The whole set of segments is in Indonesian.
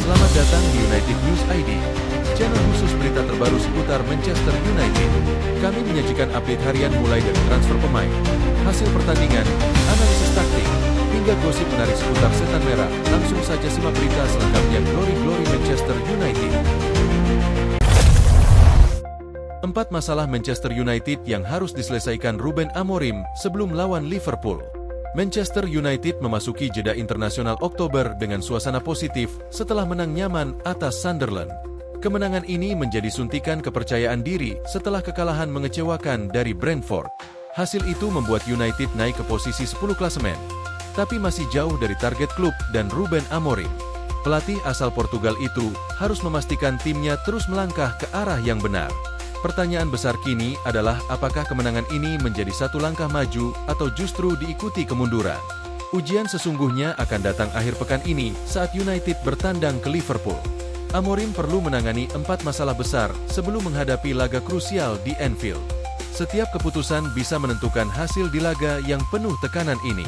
Selamat datang di United News ID, channel khusus berita terbaru seputar Manchester United. Kami menyajikan update harian mulai dari transfer pemain, hasil pertandingan, analisis taktik, hingga gosip menarik seputar setan merah. Langsung saja simak berita selengkapnya. Glory Manchester United. 4 masalah Manchester United yang harus diselesaikan Ruben Amorim sebelum lawan Liverpool. Manchester United memasuki jeda internasional Oktober dengan suasana positif setelah menang nyaman atas Sunderland. Kemenangan ini menjadi suntikan kepercayaan diri setelah kekalahan mengecewakan dari Brentford. Hasil itu membuat United naik ke posisi 10 klasemen, tapi masih jauh dari target klub dan Ruben Amorim. Pelatih asal Portugal itu harus memastikan timnya terus melangkah ke arah yang benar. Pertanyaan besar kini adalah apakah kemenangan ini menjadi satu langkah maju atau justru diikuti kemunduran. Ujian sesungguhnya akan datang akhir pekan ini saat United bertandang ke Liverpool. Amorim perlu menangani 4 masalah besar sebelum menghadapi laga krusial di Anfield. Setiap keputusan bisa menentukan hasil di laga yang penuh tekanan ini.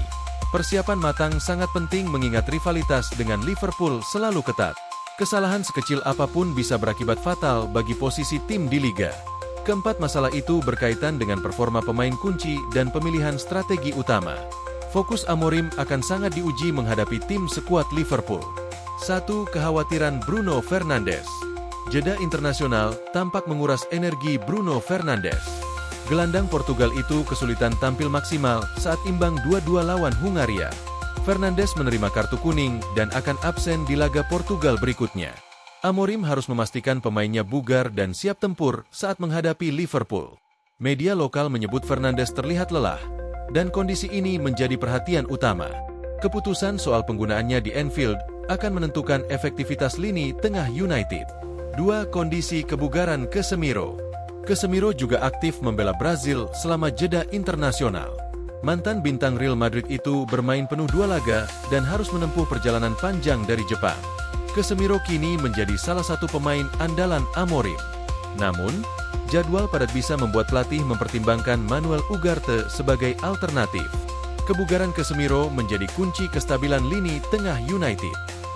Persiapan matang sangat penting mengingat rivalitas dengan Liverpool selalu ketat. Kesalahan sekecil apapun bisa berakibat fatal bagi posisi tim di liga. Keempat masalah itu berkaitan dengan performa pemain kunci dan pemilihan strategi utama. Fokus Amorim akan sangat diuji menghadapi tim sekuat Liverpool. 1. Kekhawatiran Bruno Fernandes. Jeda internasional tampak menguras energi Bruno Fernandes. Gelandang Portugal itu kesulitan tampil maksimal saat imbang 2-2 lawan Hungaria. Fernandes menerima kartu kuning dan akan absen di laga Portugal berikutnya. Amorim harus memastikan pemainnya bugar dan siap tempur saat menghadapi Liverpool. Media lokal menyebut Fernandes terlihat lelah, dan kondisi ini menjadi perhatian utama. Keputusan soal penggunaannya di Anfield akan menentukan efektivitas lini tengah United. 2. Kondisi kebugaran Casemiro. Casemiro juga aktif membela Brazil selama jeda internasional. Mantan bintang Real Madrid itu bermain penuh 2 laga dan harus menempuh perjalanan panjang dari Jepang. Casemiro kini menjadi salah satu pemain andalan Amorim. Namun, jadwal padat bisa membuat pelatih mempertimbangkan Manuel Ugarte sebagai alternatif. Kebugaran Casemiro menjadi kunci kestabilan lini tengah United.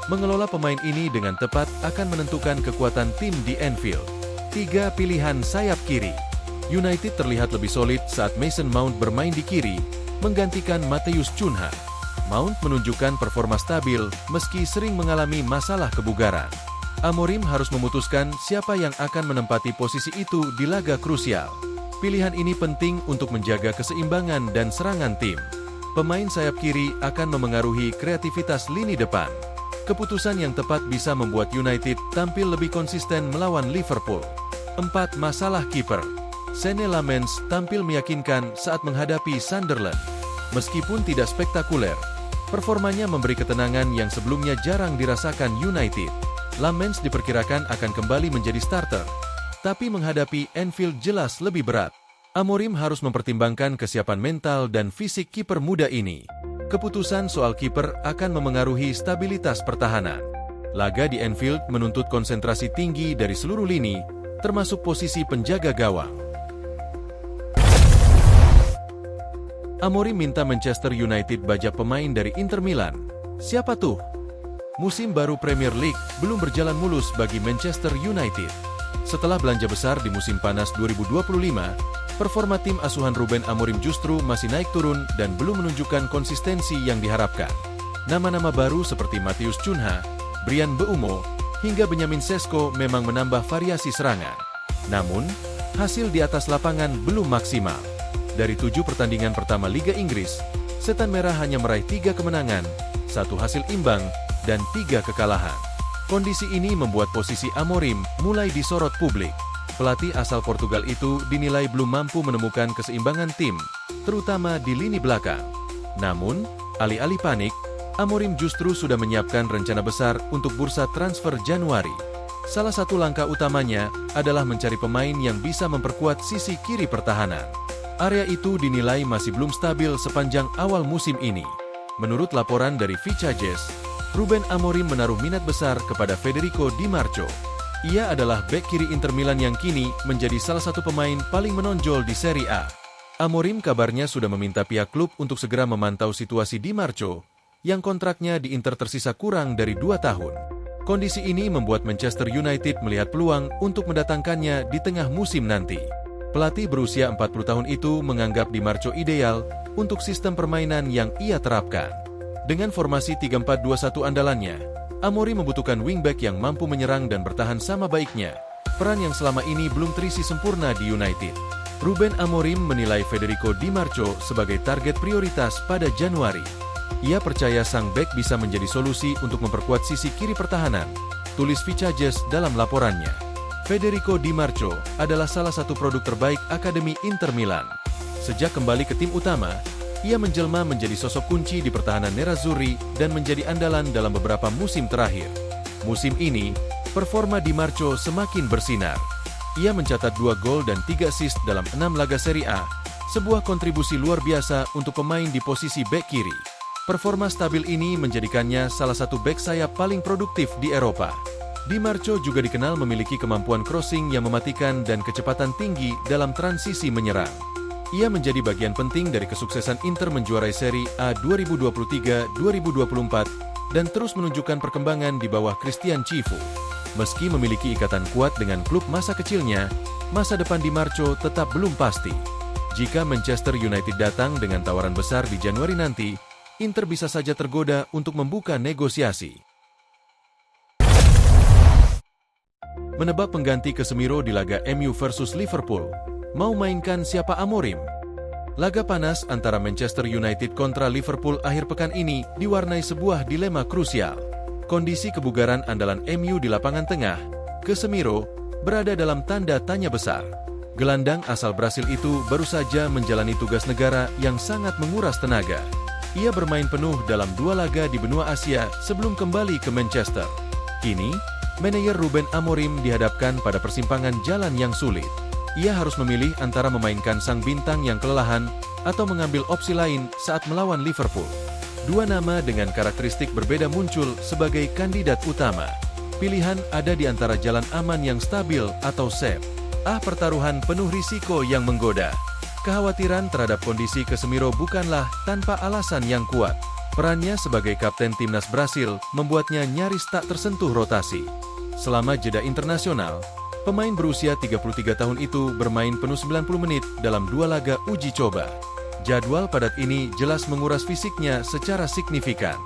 Mengelola pemain ini dengan tepat akan menentukan kekuatan tim di Anfield. 3. Pilihan sayap kiri. United terlihat lebih solid saat Mason Mount bermain di kiri, menggantikan Matheus Cunha. Mount menunjukkan performa stabil meski sering mengalami masalah kebugaran. Amorim harus memutuskan siapa yang akan menempati posisi itu di laga krusial. Pilihan ini penting untuk menjaga keseimbangan dan serangan tim. Pemain sayap kiri akan memengaruhi kreativitas lini depan. Keputusan yang tepat bisa membuat United tampil lebih konsisten melawan Liverpool. 4. Masalah kiper. Senne Lammens tampil meyakinkan saat menghadapi Sunderland. Meskipun tidak spektakuler, performanya memberi ketenangan yang sebelumnya jarang dirasakan United. Lammens diperkirakan akan kembali menjadi starter, tapi menghadapi Anfield jelas lebih berat. Amorim harus mempertimbangkan kesiapan mental dan fisik kiper muda ini. Keputusan soal kiper akan memengaruhi stabilitas pertahanan. Laga di Anfield menuntut konsentrasi tinggi dari seluruh lini, termasuk posisi penjaga gawang. Amorim minta Manchester United bajak pemain dari Inter Milan. Siapa tuh? Musim baru Premier League belum berjalan mulus bagi Manchester United. Setelah belanja besar di musim panas 2025, performa tim asuhan Ruben Amorim justru masih naik turun dan belum menunjukkan konsistensi yang diharapkan. Nama-nama baru seperti Matheus Cunha, Bryan Mbeumo, hingga Benjamin Sesko memang menambah variasi serangan. Namun, hasil di atas lapangan belum maksimal. Dari 7 pertandingan pertama Liga Inggris, Setan Merah hanya meraih 3 kemenangan, 1 hasil imbang, dan 3 kekalahan. Kondisi ini membuat posisi Amorim mulai disorot publik. Pelatih asal Portugal itu dinilai belum mampu menemukan keseimbangan tim, terutama di lini belakang. Namun, alih-alih panik, Amorim justru sudah menyiapkan rencana besar untuk bursa transfer Januari. Salah satu langkah utamanya adalah mencari pemain yang bisa memperkuat sisi kiri pertahanan. Area itu dinilai masih belum stabil sepanjang awal musim ini. Menurut laporan dari Vicajes, Ruben Amorim menaruh minat besar kepada Federico Di Marco. Ia adalah bek kiri Inter Milan yang kini menjadi salah satu pemain paling menonjol di Serie A. Amorim kabarnya sudah meminta pihak klub untuk segera memantau situasi Di Marco, yang kontraknya di Inter tersisa kurang dari 2 tahun. Kondisi ini membuat Manchester United melihat peluang untuk mendatangkannya di tengah musim nanti. Pelatih berusia 40 tahun itu menganggap Di Marco ideal untuk sistem permainan yang ia terapkan. Dengan formasi 3-4-2-1 andalannya, Amorim membutuhkan wingback yang mampu menyerang dan bertahan sama baiknya, peran yang selama ini belum terisi sempurna di United. Ruben Amorim menilai Federico Di Marco sebagai target prioritas pada Januari. Ia percaya sang bek bisa menjadi solusi untuk memperkuat sisi kiri pertahanan, tulis Vicages dalam laporannya. Federico Di Marco adalah salah satu produk terbaik Akademi Inter Milan. Sejak kembali ke tim utama, ia menjelma menjadi sosok kunci di pertahanan Nerazzurri dan menjadi andalan dalam beberapa musim terakhir. Musim ini, performa Di Marco semakin bersinar. Ia mencatat 2 gol dan 3 assist dalam 6 laga Serie A, sebuah kontribusi luar biasa untuk pemain di posisi bek kiri. Performa stabil ini menjadikannya salah satu bek sayap paling produktif di Eropa. Di Marco juga dikenal memiliki kemampuan crossing yang mematikan dan kecepatan tinggi dalam transisi menyerang. Ia menjadi bagian penting dari kesuksesan Inter menjuarai Serie A 2023-2024 dan terus menunjukkan perkembangan di bawah Christian Cifu. Meski memiliki ikatan kuat dengan klub masa kecilnya, masa depan Di Marco tetap belum pasti. Jika Manchester United datang dengan tawaran besar di Januari nanti, Inter bisa saja tergoda untuk membuka negosiasi. Menebak pengganti Casemiro di laga MU versus Liverpool. Mau mainkan siapa Amorim? Laga panas antara Manchester United kontra Liverpool akhir pekan ini diwarnai sebuah dilema krusial. Kondisi kebugaran andalan MU di lapangan tengah, Casemiro, berada dalam tanda tanya besar. Gelandang asal Brasil itu baru saja menjalani tugas negara yang sangat menguras tenaga. Ia bermain penuh dalam 2 laga di benua Asia sebelum kembali ke Manchester. Kini, manajer Ruben Amorim dihadapkan pada persimpangan jalan yang sulit. Ia harus memilih antara memainkan sang bintang yang kelelahan atau mengambil opsi lain saat melawan Liverpool. 2 nama dengan karakteristik berbeda muncul sebagai kandidat utama. Pilihan ada di antara jalan aman yang stabil atau safe. Pertaruhan penuh risiko yang menggoda. Kekhawatiran terhadap kondisi Casemiro bukanlah tanpa alasan yang kuat. Perannya sebagai kapten timnas Brasil membuatnya nyaris tak tersentuh rotasi. Selama jeda internasional, pemain berusia 33 tahun itu bermain penuh 90 menit dalam 2 laga uji coba. Jadwal padat ini jelas menguras fisiknya secara signifikan.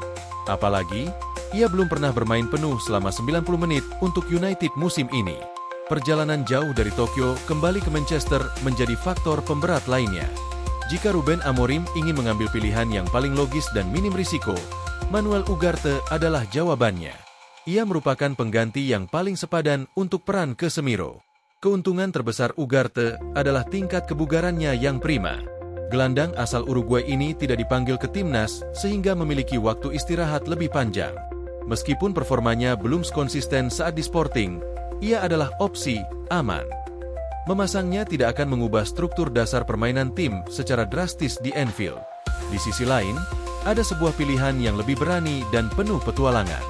Apalagi, ia belum pernah bermain penuh selama 90 menit untuk United musim ini. Perjalanan jauh dari Tokyo kembali ke Manchester menjadi faktor pemberat lainnya. Jika Ruben Amorim ingin mengambil pilihan yang paling logis dan minim risiko, Manuel Ugarte adalah jawabannya. Ia merupakan pengganti yang paling sepadan untuk peran Casemiro. Keuntungan terbesar Ugarte adalah tingkat kebugarannya yang prima. Gelandang asal Uruguay ini tidak dipanggil ke timnas sehingga memiliki waktu istirahat lebih panjang. Meskipun performanya belum konsisten saat di Sporting, ia adalah opsi aman. Memasangnya tidak akan mengubah struktur dasar permainan tim secara drastis di Anfield. Di sisi lain, ada sebuah pilihan yang lebih berani dan penuh petualangan.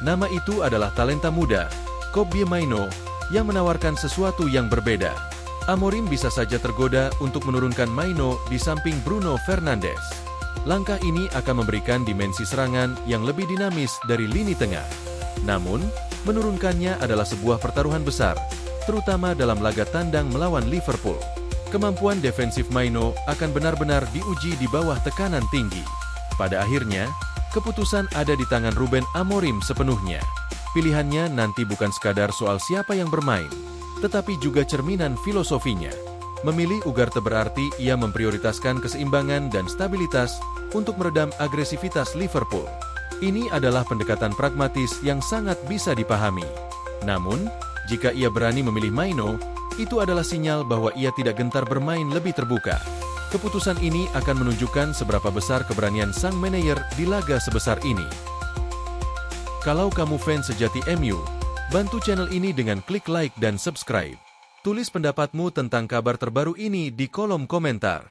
Nama itu adalah talenta muda, Kobbie Mainoo, yang menawarkan sesuatu yang berbeda. Amorim bisa saja tergoda untuk menurunkan Mainoo di samping Bruno Fernandes. Langkah ini akan memberikan dimensi serangan yang lebih dinamis dari lini tengah. Namun, menurunkannya adalah sebuah pertaruhan besar, terutama dalam laga tandang melawan Liverpool. Kemampuan defensif Mainoo akan benar-benar diuji di bawah tekanan tinggi. Pada akhirnya, keputusan ada di tangan Ruben Amorim sepenuhnya. Pilihannya nanti bukan sekadar soal siapa yang bermain, tetapi juga cerminan filosofinya. Memilih Ugarte berarti ia memprioritaskan keseimbangan dan stabilitas untuk meredam agresivitas Liverpool. Ini adalah pendekatan pragmatis yang sangat bisa dipahami. Namun, jika ia berani memilih Mainoo, itu adalah sinyal bahwa ia tidak gentar bermain lebih terbuka. Keputusan ini akan menunjukkan seberapa besar keberanian sang manajer di laga sebesar ini. Kalau kamu fans sejati MU, bantu channel ini dengan klik like dan subscribe. Tulis pendapatmu tentang kabar terbaru ini di kolom komentar.